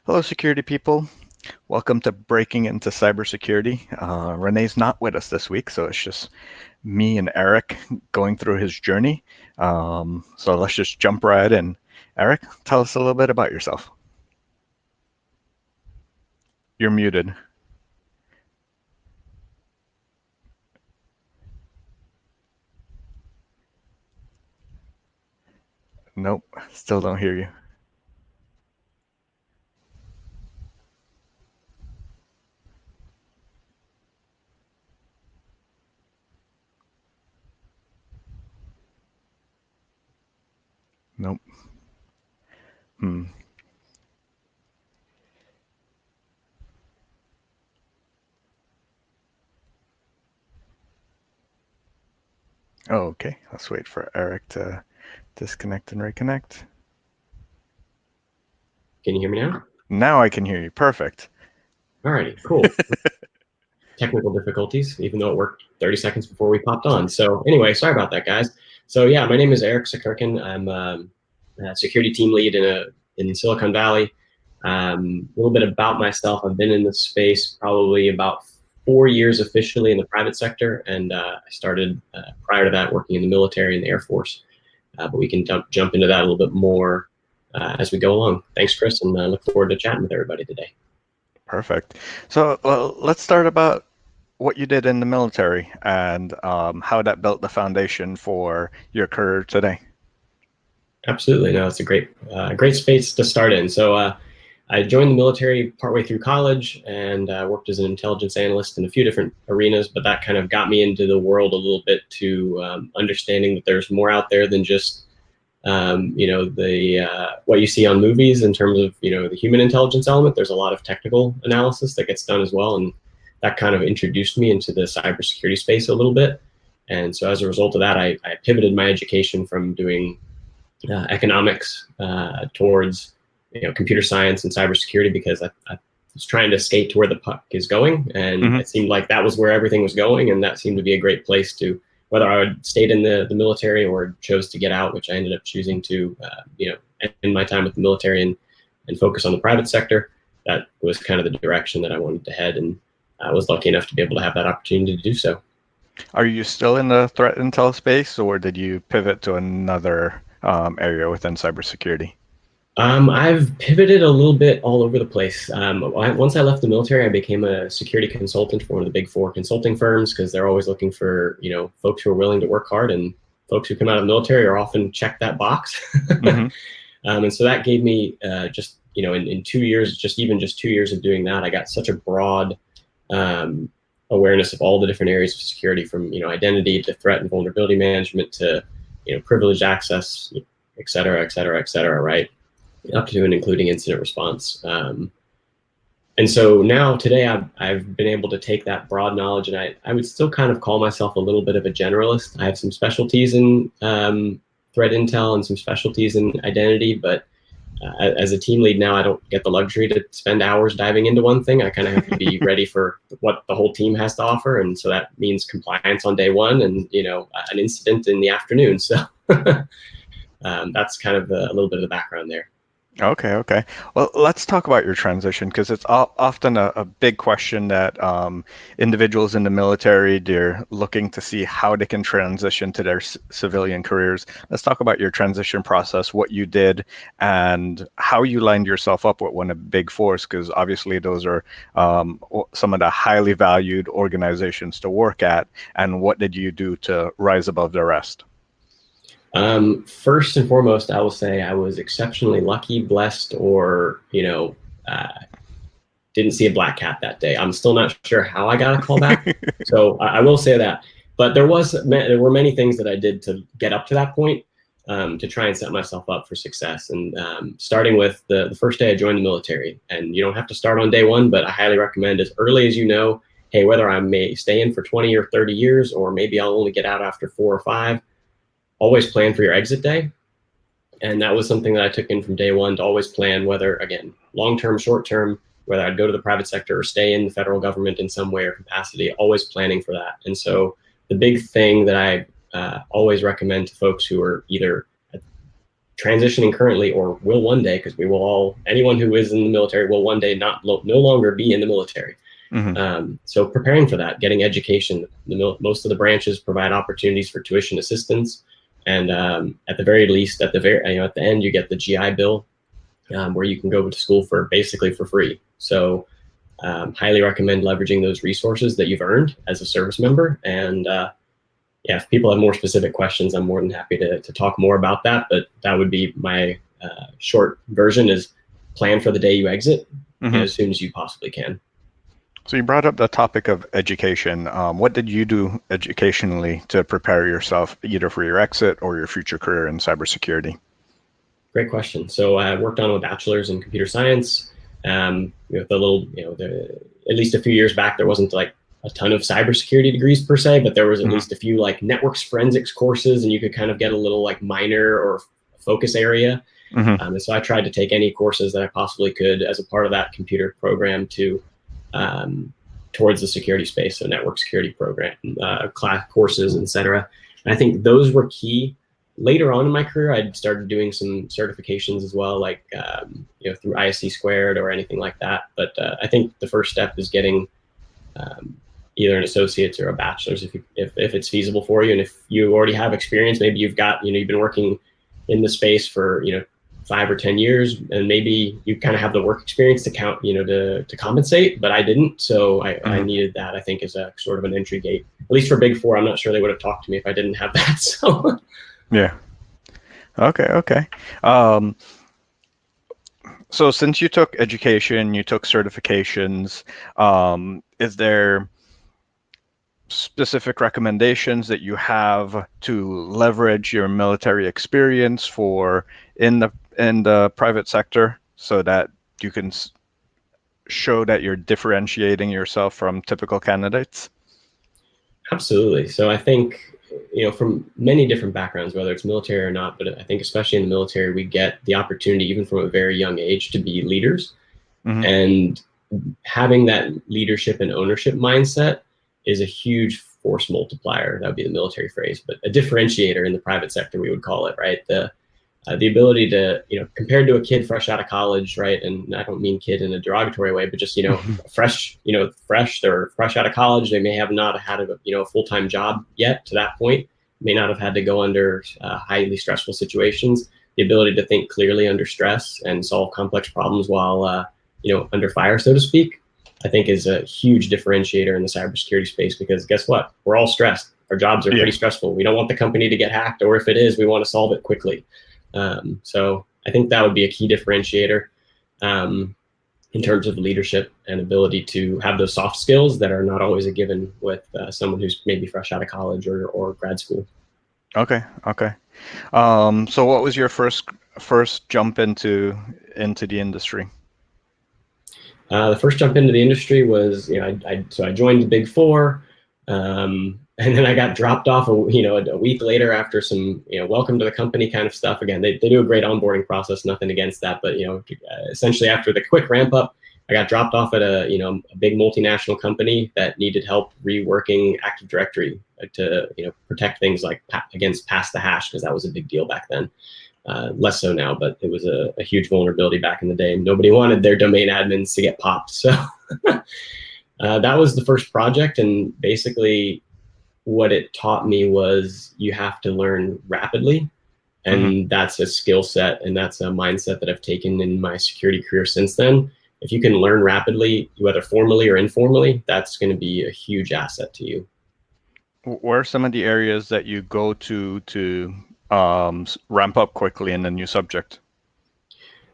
Hello, security people. Welcome to Breaking into Cybersecurity. Renee's not with us this week, so it's just me and Eric going through his journey. So let's just jump right in. Eric, tell us a little bit about yourself. You're muted. Nope, still don't hear you. Nope. Hmm. Oh, okay. Let's wait for Eric to disconnect and reconnect. Can you hear me now? Now I can hear you. Perfect. Alrighty, cool. Technical difficulties, even though it worked 30 seconds before we popped on. So anyway, sorry about that, guys. So yeah, my name is Eric Sekercan. I'm a security team lead in Silicon Valley. A little bit about myself. I've been in this space probably about 4 years officially in the private sector, and I started prior to that working in the military and the Air Force. But we can jump into that a little bit more as we go along. Thanks, Chris, and I look forward to chatting with everybody today. Perfect. So let's start about what you did in the military and how that built the foundation for your career today. Absolutely, no, it's a great space to start in. So I joined the military partway through college and worked as an intelligence analyst in a few different arenas, but that kind of got me into the world a little bit to understanding that there's more out there than just the what you see on movies in terms of the human intelligence element. There's a lot of technical analysis that gets done as well, and that kind of introduced me into the cybersecurity space a little bit. And so as a result of that, I pivoted my education from doing economics towards computer science and cybersecurity because I was trying to skate to where the puck is going, and Hmm. it seemed like that was where everything was going, and that seemed to be a great place to whether I would stayed in the military or chose to get out, which I ended up choosing to end my time with the military and focus on the private sector. That was kind of the direction that I wanted to head, and I was lucky enough to be able to have that opportunity to do so. Are you still in the threat intel space, or did you pivot to another area within cybersecurity? I've pivoted a little bit all over the place. Once I left the military, I became a security consultant for one of the big four consulting firms because they're always looking for folks who are willing to work hard, and folks who come out of the military are often check that box. Hmm. And so that gave me just in 2 years, just 2 years of doing that, I got such a broad um, awareness of all the different areas of security, from identity to threat and vulnerability management to privileged access, et cetera, et cetera, et cetera, right? Up to and including incident response. And so now today I've been able to take that broad knowledge, and I would still kind of call myself a little bit of a generalist. I have some specialties in threat intel and some specialties in identity, but as a team lead now, I don't get the luxury to spend hours diving into one thing. I kind of have to be ready for what the whole team has to offer, and so that means compliance on day one, and an incident in the afternoon. So that's kind of a little bit of the background there. Okay, okay. Well, let's talk about your transition because it's often a big question that individuals in the military, they're looking to see how they can transition to their civilian careers. Let's talk about your transition process, what you did, and how you lined yourself up with one of the big fours, because obviously those are some of the highly valued organizations to work at. And what did you do to rise above the rest? First and foremost, I will say I was exceptionally lucky, blessed, or uh, didn't see a black cat that day. I'm still not sure how I got a call back, so I will say that. But there were many things that I did to get up to that point, to try and set myself up for success. And starting with the first day I joined the military, and you don't have to start on day one, but I highly recommend as early as hey, whether I may stay in for 20 or 30 years, or maybe I'll only get out after 4 or 5, always plan for your exit day. And that was something that I took in from day one, to always plan, whether, again, long term, short term, whether I'd go to the private sector or stay in the federal government in some way or capacity, always planning for that. And so the big thing that I always recommend to folks who are either transitioning currently or will one day, because we will all, anyone who is in the military will one day no longer be in the military. So preparing for that, getting education. Most of the branches provide opportunities for tuition assistance, and at the very least, at the end, you get the GI Bill, where you can go to school for basically for free. So highly recommend leveraging those resources that you've earned as a service member. And yeah, if people have more specific questions, I'm more than happy to talk more about that. But that would be my short version: is plan for the day you exit as soon as you possibly can. So you brought up the topic of education. What did you do educationally to prepare yourself either for your exit or your future career in cybersecurity? Great question. So I worked on a bachelor's in computer science. At least a few years back, there wasn't like a ton of cybersecurity degrees per se, but there was at least a few like networks forensics courses, and you could kind of get a little like minor or focus area. And so I tried to take any courses that I possibly could as a part of that computer program to towards the security space, so network security program, class courses, etc. And I think those were key. Later on in my career, I'd started doing some certifications as well, like through ISC squared or anything like that. But I think the first step is getting either an associate's or a bachelor's if it's feasible for you, and if you already have experience, maybe you've got you've been working in the space for 5 or 10 years, and maybe you kind of have the work experience to count, to compensate, but I didn't. So I needed that, I think, as a sort of an entry gate, at least for Big Four. I'm not sure they would have talked to me if I didn't have that. So yeah. Okay. So since you took education, you took certifications, is there specific recommendations that you have to leverage your military experience for in the private sector so that you can show that you're differentiating yourself from typical candidates? Absolutely. So I think, from many different backgrounds, whether it's military or not, but I think especially in the military, we get the opportunity, even from a very young age, to be leaders. And having that leadership and ownership mindset is a huge force multiplier. That would be the military phrase, but a differentiator in the private sector, we would call it, right? The ability to, compared to a kid fresh out of college, right? And I don't mean kid in a derogatory way, but just, fresh, they're fresh out of college. They may have not had a full-time job yet to that point, may not have had to go under highly stressful situations. The ability to think clearly under stress and solve complex problems while, under fire, so to speak, I think is a huge differentiator in the cybersecurity space, because guess what? We're all stressed. Our jobs are pretty stressful. We don't want the company to get hacked, or if it is, we want to solve it quickly. So I think that would be a key differentiator in terms of leadership and ability to have those soft skills that are not always a given with someone who's maybe fresh out of college or grad school. Okay. So what was your first jump into the industry? The first jump into the industry was, I joined the Big Four, and then I got dropped off, a week later after some, welcome to the company kind of stuff. Again, they do a great onboarding process, nothing against that, but, essentially after the quick ramp up, I got dropped off at a big multinational company that needed help reworking Active Directory to, protect things like against pass the hash, because that was a big deal back then. Less so now, but it was a huge vulnerability back in the day. Nobody wanted their domain admins to get popped. So that was the first project. And basically what it taught me was you have to learn rapidly. And that's a skill set, and that's a mindset that I've taken in my security career since then. If you can learn rapidly, whether formally or informally, that's going to be a huge asset to you. Where are some of the areas that you go to ramp up quickly in a new subject?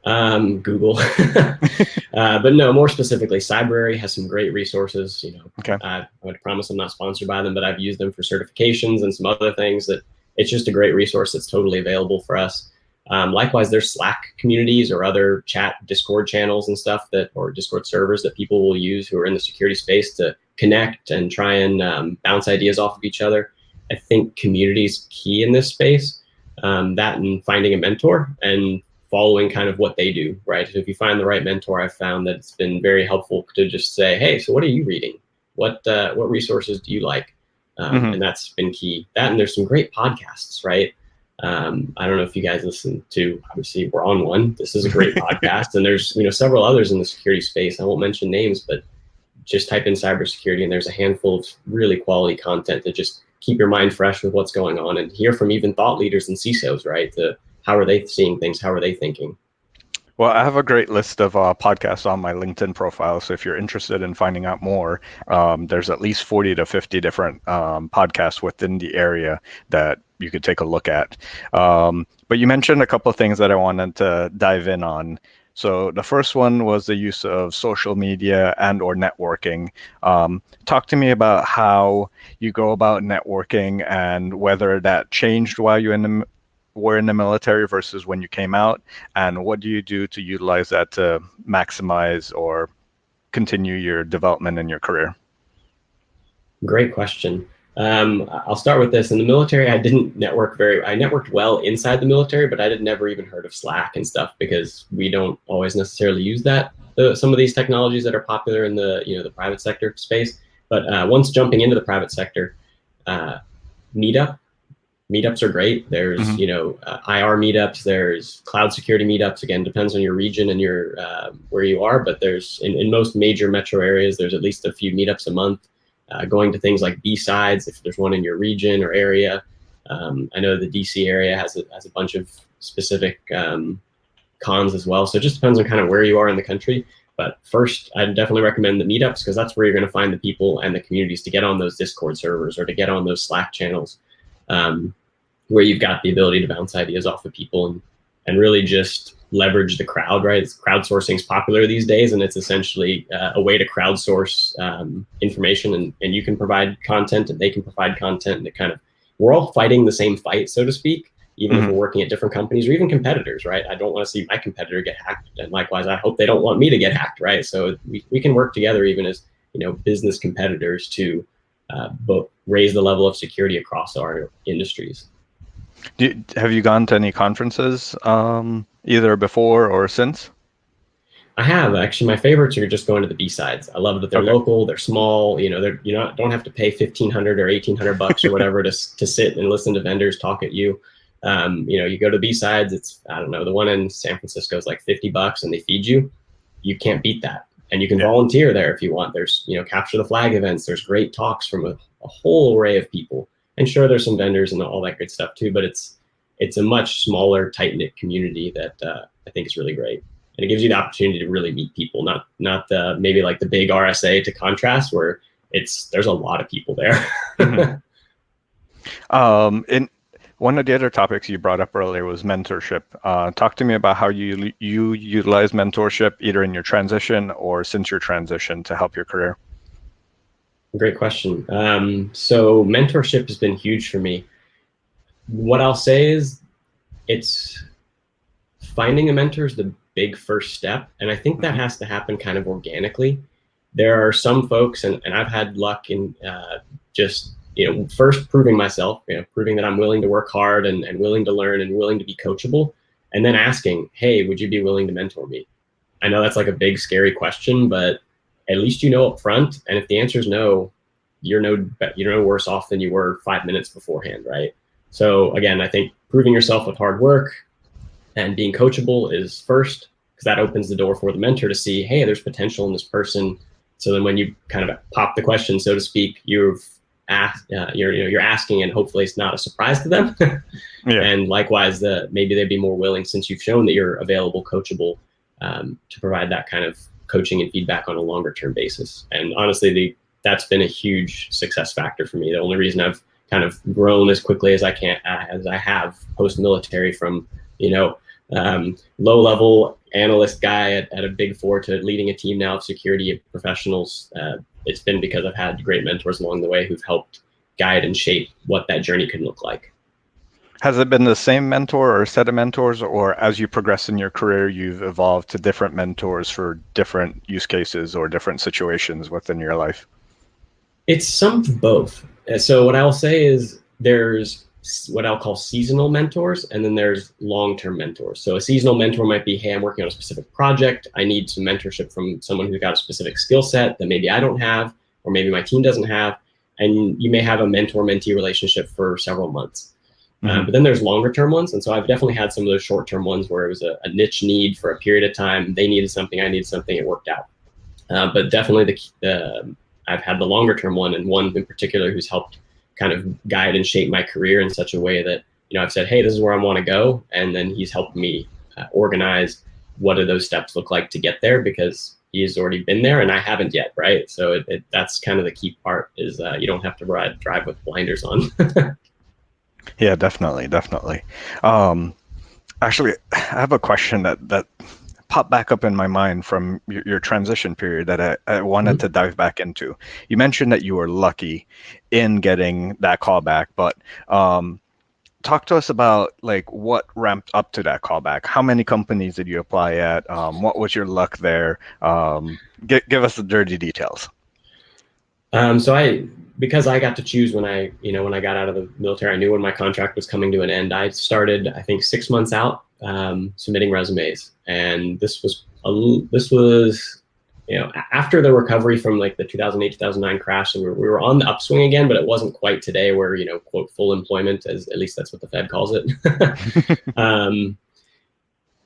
Google, but no, more specifically, Cybrary has some great resources. I would promise I'm not sponsored by them, but I've used them for certifications and some other things. That it's just a great resource that's totally available for us. Likewise, there's Slack communities or other Discord channels and stuff or Discord servers that people will use who are in the security space to connect and try and bounce ideas off of each other. I think community is key in this space. That and finding a mentor and following kind of what they do, right? So if you find the right mentor, I've found that it's been very helpful to just say, hey, so what are you reading? What resources do you like? And that's been key. That, and there's some great podcasts, right? I don't know if you guys listen to, obviously we're on one. This is a great podcast, and there's several others in the security space. I won't mention names, but just type in cybersecurity, and there's a handful of really quality content to just keep your mind fresh with what's going on, and hear from even thought leaders and CISOs, right? How are they seeing things? How are they thinking? Well, I have a great list of podcasts on my LinkedIn profile. So if you're interested in finding out more, there's at least 40 to 50 different podcasts within the area that you could take a look at. But you mentioned a couple of things that I wanted to dive in on. So the first one was the use of social media and or networking. Talk to me about how you go about networking and whether that changed while you were in the military versus when you came out, and what do you do to utilize that to maximize or continue your development in your career? Great question. I'll start with this. In the military, I networked well inside the military, but I had never even heard of Slack and stuff because we don't always necessarily use that. Some of these technologies that are popular in the private sector space. But once jumping into the private sector, meetups are great. There's IR meetups, there's cloud security meetups. Again, depends on your region and your where you are, but there's in most major metro areas, there's at least a few meetups a month. Going to things like B-sides, if there's one in your region or area. I know the DC area has a bunch of specific cons as well. So it just depends on kind of where you are in the country. But first, I'd definitely recommend the meetups, because that's where you're going to find the people and the communities to get on those Discord servers or to get on those Slack channels, where you've got the ability to bounce ideas off of people and really just leverage the crowd, right? Crowdsourcing is popular these days, and it's essentially a way to crowdsource information, and you can provide content and they can provide content, and it kind of, we're all fighting the same fight, so to speak, even if we're working at different companies or even competitors, right? I don't want to see my competitor get hacked, and likewise, I hope they don't want me to get hacked, right? So we can work together even as business competitors to both raise the level of security across our industries. Have you gone to any conferences either before or since? I have. Actually, my favorites are just going to the B-sides. I love that they're local, they're small, don't have to pay $1,500 or $1,800 or whatever to sit and listen to vendors talk at you. You go to B-sides, it's, I don't know, the one in San Francisco is like $50 and they feed you. You can't beat that. And you can volunteer there if you want. There's, capture the flag events. There's great talks from a whole array of people. And sure, there's some vendors and all that good stuff too, but it's a much smaller, tight-knit community that I think is really great. And it gives you the opportunity to really meet people, not maybe like the big RSA to contrast, where there's a lot of people there. In one of the other topics you brought up earlier was mentorship. Talk to me about how you utilize mentorship either in your transition or since your transition to help your career. Great question. So mentorship has been huge for me. What I'll say is it's finding a mentor is the big first step. And I think that has to happen kind of organically. There are some folks, and I've had luck in just, first proving myself, proving that I'm willing to work hard and willing to learn and willing to be coachable, and then asking, hey, would you be willing to mentor me? I know that's like a big, scary question, but at least up front. And if the answer is no, you're no worse off than you were 5 minutes beforehand, right? So again, I think proving yourself with hard work and being coachable is first, because that opens the door for the mentor to see, hey, there's potential in this person. So then when you kind of pop the question, so to speak, you've asked, you're asking, and hopefully it's not a surprise to them. And likewise, maybe they'd be more willing, since you've shown that you're available, coachable, to provide that kind of coaching and feedback on a longer term basis. And honestly, that's been a huge success factor for me. The only reason I've kind of grown as quickly as I have post-military from, low-level analyst guy at a Big Four to leading a team now of security professionals, it's been because I've had great mentors along the way who've helped guide and shape what that journey can look like. Has it been the same mentor or set of mentors, or as you progress in your career, you've evolved to different mentors for different use cases or different situations within your life? It's some of both. So what I'll say is there's what I'll call seasonal mentors, and then there's long-term mentors. So a seasonal mentor might be, hey, I'm working on a specific project. I need some mentorship from someone who's got a specific skill set that maybe I don't have, or maybe my team doesn't have. And you may have a mentor-mentee relationship for several months. Mm-hmm. But then there's longer term ones. And so I've definitely had some of those short term ones where it was a niche need for a period of time. They needed something, I needed something, it worked out. But definitely I've had the longer term one, and one in particular who's helped kind of guide and shape my career in such a way that, I've said, hey, this is where I want to go. And then he's helped me organize what do those steps look like to get there, because he's already been there and I haven't yet, right? So that's kind of the key part, is you don't have to drive with blinders on. Yeah, definitely, definitely. Um, Actually, I have a question that popped back up in my mind from your transition period that I wanted to dive back into. You mentioned that you were lucky in getting that callback, but talk to us about like what ramped up to that callback. How many companies did you apply at? What was your luck there? Give us the dirty details. So because I got to choose when when I got out of the military, I knew when my contract was coming to an end. I started, I think, 6 months out, submitting resumes, and this was after the recovery from like the 2008 2009 crash, and we were on the upswing again, but it wasn't quite today where quote full employment, as at least that's what the Fed calls it.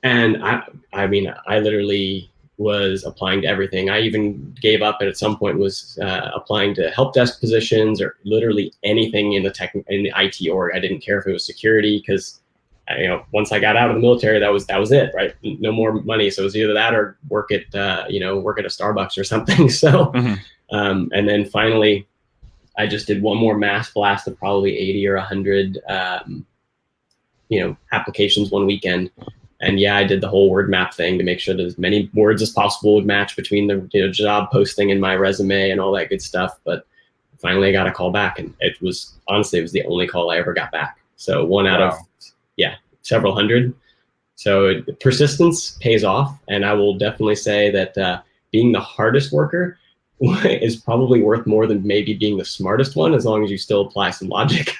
And I mean, I literally was applying to everything. I even gave up and at some point was applying to help desk positions or literally anything in the IT org. I didn't care if it was security, because once I got out of the military, that was it, right? No more money, so it was either that or work at a Starbucks or something. So, and then finally, I just did one more mass blast of probably 80 or 100, applications one weekend. And yeah, I did the whole word map thing to make sure that as many words as possible would match between the job posting and my resume and all that good stuff. But finally, I got a call back, and it was the only call I ever got back. So one out of several hundred. So persistence pays off, and I will definitely say that being the hardest worker is probably worth more than maybe being the smartest one, as long as you still apply some logic.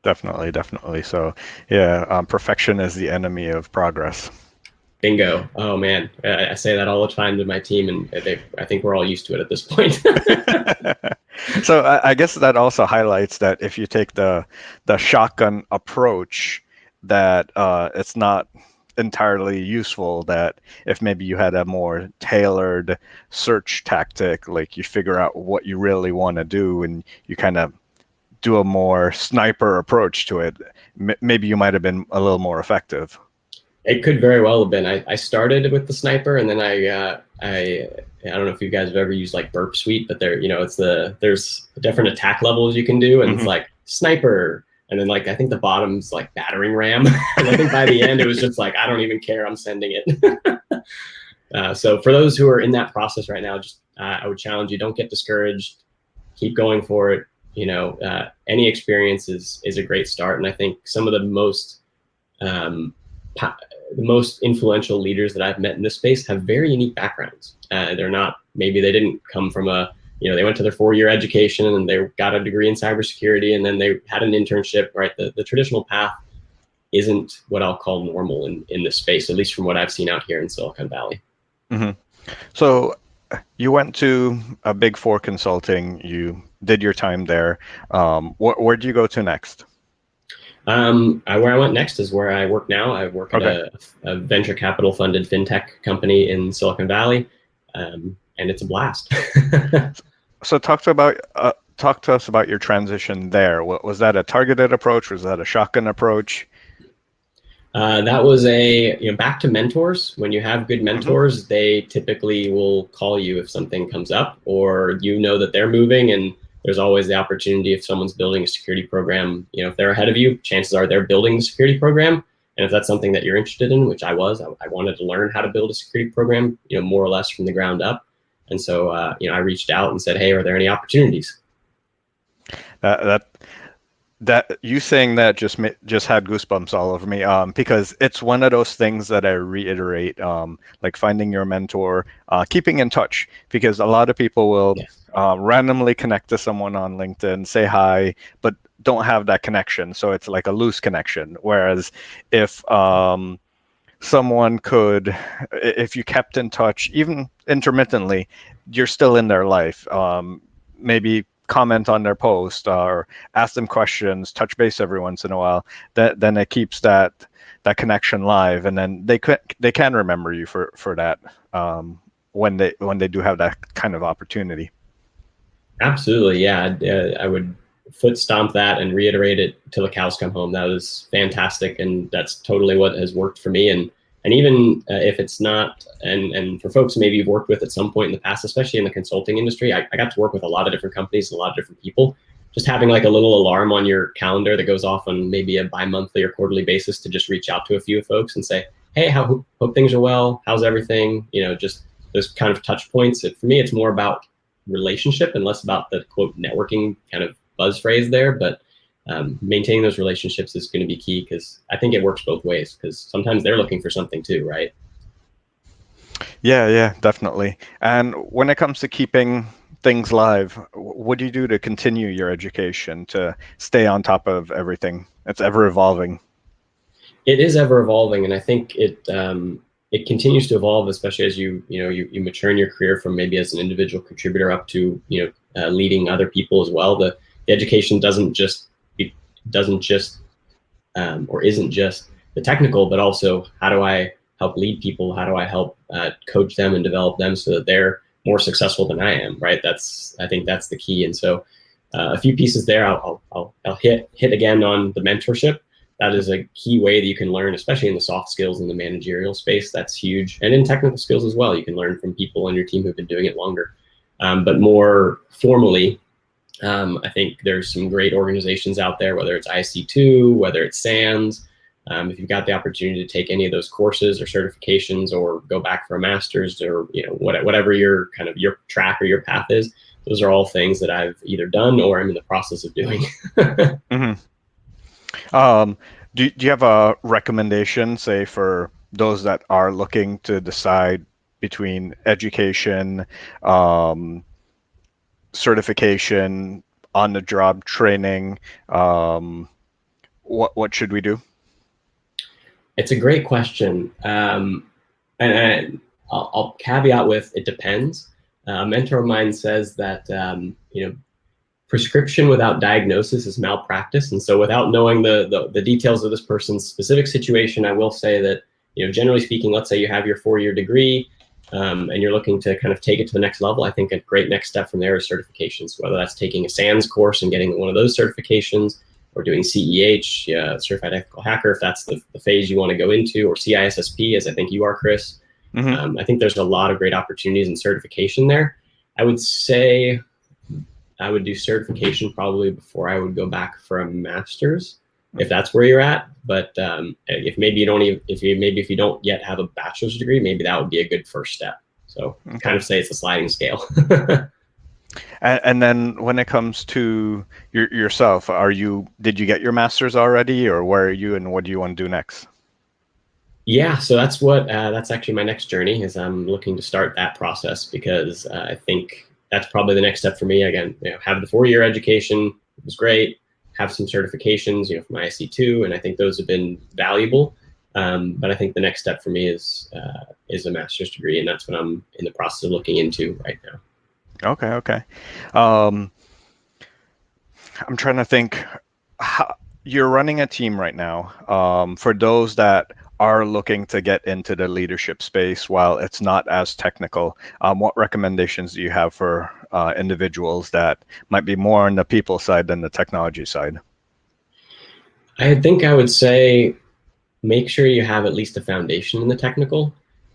Definitely, definitely. So, yeah, perfection is the enemy of progress. Bingo. Oh man, I say that all the time to my team, and I think we're all used to it at this point. So I guess that also highlights that if you take the shotgun approach, that it's not entirely useful. That if maybe you had a more tailored search tactic, like you figure out what you really want to do, and you kind of do a more sniper approach to it, maybe you might have been a little more effective. It could very well have been. I started with the sniper, and then I don't know if you guys have ever used like Burp Suite, but there's different attack levels you can do, and it's like sniper, and then like I think the bottom's like battering ram, and I think by the end it was just like I don't even care, I'm sending it. So for those who are in that process right now, just I would challenge you: don't get discouraged, keep going for it. Any experience is a great start, and I think some of the most influential leaders that I've met in this space have very unique backgrounds. Maybe they didn't come from they went to their 4-year education and they got a degree in cybersecurity and then they had an internship, right? The traditional path isn't what I'll call normal in this space, at least from what I've seen out here in Silicon Valley. Mm-hmm. So you went to a Big Four consulting, you did your time there. Where do you go to next? Where I went next is where I work now. I work at a venture capital funded fintech company in Silicon Valley, and it's a blast. So talk to us about your transition there. Was that a targeted approach? Was that a shotgun approach? That was back to mentors. When you have good mentors, they typically will call you if something comes up, or that they're moving, and there's always the opportunity if someone's building a security program, if they're ahead of you, chances are they're building the security program. And if that's something that you're interested in, which I wanted to learn how to build a security program, more or less from the ground up. And so, I reached out and said, hey, are there any opportunities? That you saying that just had goosebumps all over me, because it's one of those things that I reiterate, like finding your mentor, keeping in touch, because a lot of people will randomly connect to someone on LinkedIn, say hi, but don't have that connection. So it's like a loose connection. Whereas if someone could, if you kept in touch, even intermittently, you're still in their life. Maybe comment on their post or ask them questions, touch base every once in a while, then it keeps that connection live, and then they can remember you for that when they do have that kind of opportunity. Absolutely, yeah. I would foot stomp that and reiterate it till the cows come home. That was fantastic, and that's totally what has worked for me. And even if it's not, and for folks maybe you've worked with at some point in the past, especially in the consulting industry, I got to work with a lot of different companies and a lot of different people. Just having like a little alarm on your calendar that goes off on maybe a bi-monthly or quarterly basis to just reach out to a few folks and say, hey, hope things are well. How's everything? Just those kind of touch points. For me, it's more about relationship and less about the quote networking kind of buzz phrase there. But maintaining those relationships is going to be key, because I think it works both ways, because sometimes they're looking for something too, right? Yeah, definitely. And when it comes to keeping things live, what do you do to continue your education, to stay on top of everything? It's ever evolving. It is ever evolving, and I think it continues to evolve, especially as you mature in your career from maybe as an individual contributor up to leading other people as well. The education isn't just the technical, but also how do I help lead people? How do I help coach them and develop them so that they're more successful than I am? Right. I think that's the key. And so a few pieces there. I'll hit again on the mentorship. That is a key way that you can learn, especially in the soft skills and the managerial space. That's huge. And in technical skills as well, you can learn from people on your team who've been doing it longer. But more formally, I think there's some great organizations out there, whether it's IC2, whether it's SANS. If you've got the opportunity to take any of those courses or certifications, or go back for a master's, or whatever your track or your path is, those are all things that I've either done or I'm in the process of doing. Mm-hmm. Do you have a recommendation, say, for those that are looking to decide between education, certification, on-the-job training? What should we do? It's a great question, and I'll caveat with it depends. A mentor of mine says that prescription without diagnosis is malpractice. And so without knowing the details of this person's specific situation, I will say that, generally speaking, let's say you have your 4-year degree and you're looking to kind of take it to the next level. I think a great next step from there is certifications, whether that's taking a SANS course and getting one of those certifications, or doing CEH, Certified Ethical Hacker, if that's the phase you want to go into, or CISSP, as I think you are, Chris. Mm-hmm. I think there's a lot of great opportunities in certification there. I would say I would do certification probably before I would go back for a master's, if that's where you're at. But if you don't yet have a bachelor's degree, maybe that would be a good first step. So kind of say it's a sliding scale. And then when it comes to yourself, did you get your master's already, or where are you, and what do you want to do next? Yeah, so that's actually my next journey, is I'm looking to start that process, because I think that's probably the next step for me. Again, have the 4-year education, it was great. Have some certifications, from IC2, and I think those have been valuable. But I think the next step for me is a master's degree, and that's what I'm in the process of looking into right now. Okay. I'm trying to think. You're running a team right now. For those that are looking to get into the leadership space while it's not as technical, what recommendations do you have for individuals that might be more on the people side than the technology side? I think I would say make sure you have at least a foundation in the technical.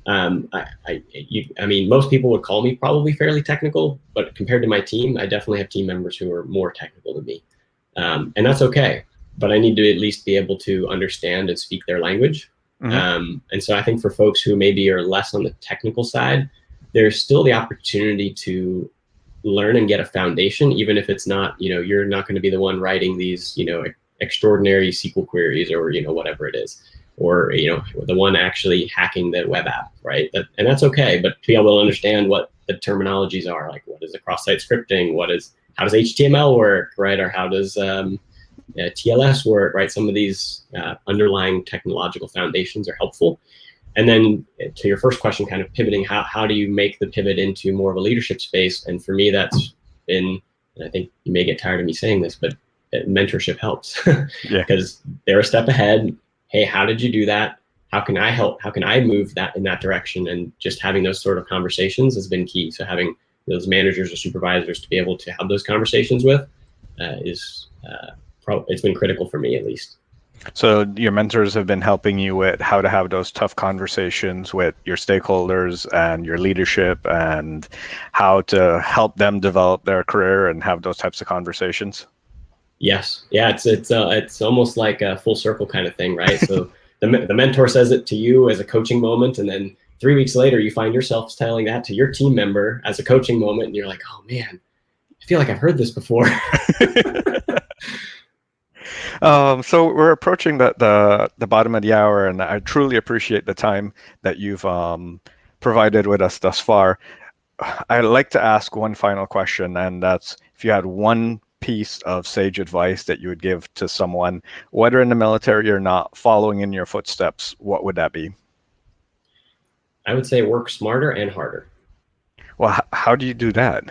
I mean, most people would call me probably fairly technical, but compared to my team, I definitely have team members who are more technical than me. And that's okay, but I need to at least be able to understand and speak their language. Mm-hmm. And so I think for folks who maybe are less on the technical side, there's still the opportunity to learn and get a foundation, even if it's not, you're not going to be the one writing these, extraordinary SQL queries, or, whatever it is, or, the one actually hacking the web app, right? And that's okay, but to be able to understand what the terminologies are, like what is a cross-site scripting, how does HTML work, right? Or how does TLS work, right? Some of these underlying technological foundations are helpful. And then to your first question, kind of pivoting, how do you make the pivot into more of a leadership space? And for me, that's been and I think you may get tired of me saying this, but mentorship helps Yeah. because they're a step ahead. Hey, how did you do that? How can I help? How can I move that in that direction? And just having those sort of conversations has been key. So having those managers or supervisors to be able to have those conversations with it's been critical for me, at least. So your mentors have been helping you with how to have those tough conversations with your stakeholders and your leadership, and how to help them develop their career and have those types of conversations. Yes, yeah, it's almost like a full circle kind of thing, right? So the mentor says it to you as a coaching moment, and then 3 weeks later, you find yourself telling that to your team member as a coaching moment, and you're like, oh man, I feel like I've heard this before. So we're approaching the bottom of the hour, and I truly appreciate the time that you've provided with us thus far. I'd like to ask one final question, and that's if you had one piece of sage advice that you would give to someone, whether in the military or not, following in your footsteps, what would that be? I would say work smarter and harder. Well, how do you do that?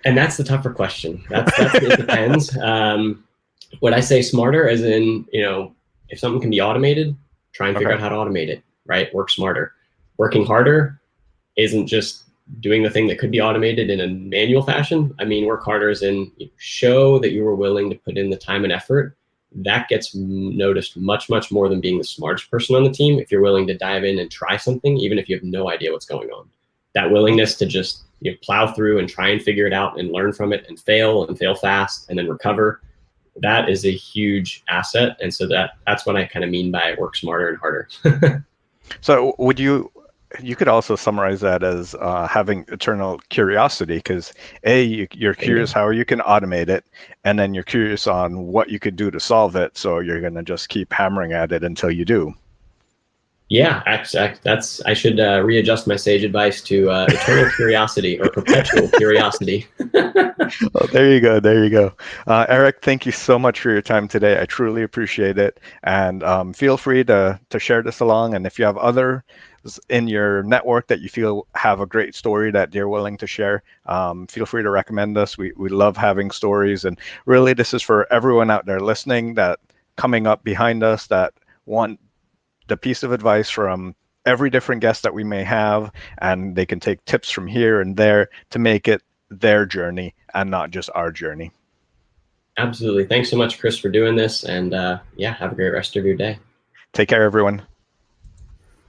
And that's the tougher question. It depends. Would I say smarter as in, if something can be automated, try and figure out how to automate it, right? Work smarter. Working harder isn't just doing the thing that could be automated in a manual fashion. I mean, work harder as in show that you were willing to put in the time and effort. That gets noticed much, much more than being the smartest person on the team. If you're willing to dive in and try something, even if you have no idea what's going on, that willingness to just plow through and try and figure it out and learn from it and fail fast and then recover, that is a huge asset. And so that's what I kind of mean by work smarter and harder. So you could also summarize that as having eternal curiosity, because you're curious how you can automate it, and then you're curious on what you could do to solve it. So you're going to just keep hammering at it until you do. Yeah, I should readjust my sage advice to eternal curiosity or perpetual curiosity. Well, there you go. There you go. Eric, thank you so much for your time today. I truly appreciate it. And feel free to share this along. And if you have others in your network that you feel have a great story that they're willing to share, feel free to recommend us. We love having stories. And really, this is for everyone out there listening that coming up behind us that want the piece of advice from every different guest that we may have, and they can take tips from here and there to make it their journey and not just our journey. Absolutely. Thanks so much, Chris, for doing this. And yeah, have a great rest of your day. Take care, everyone.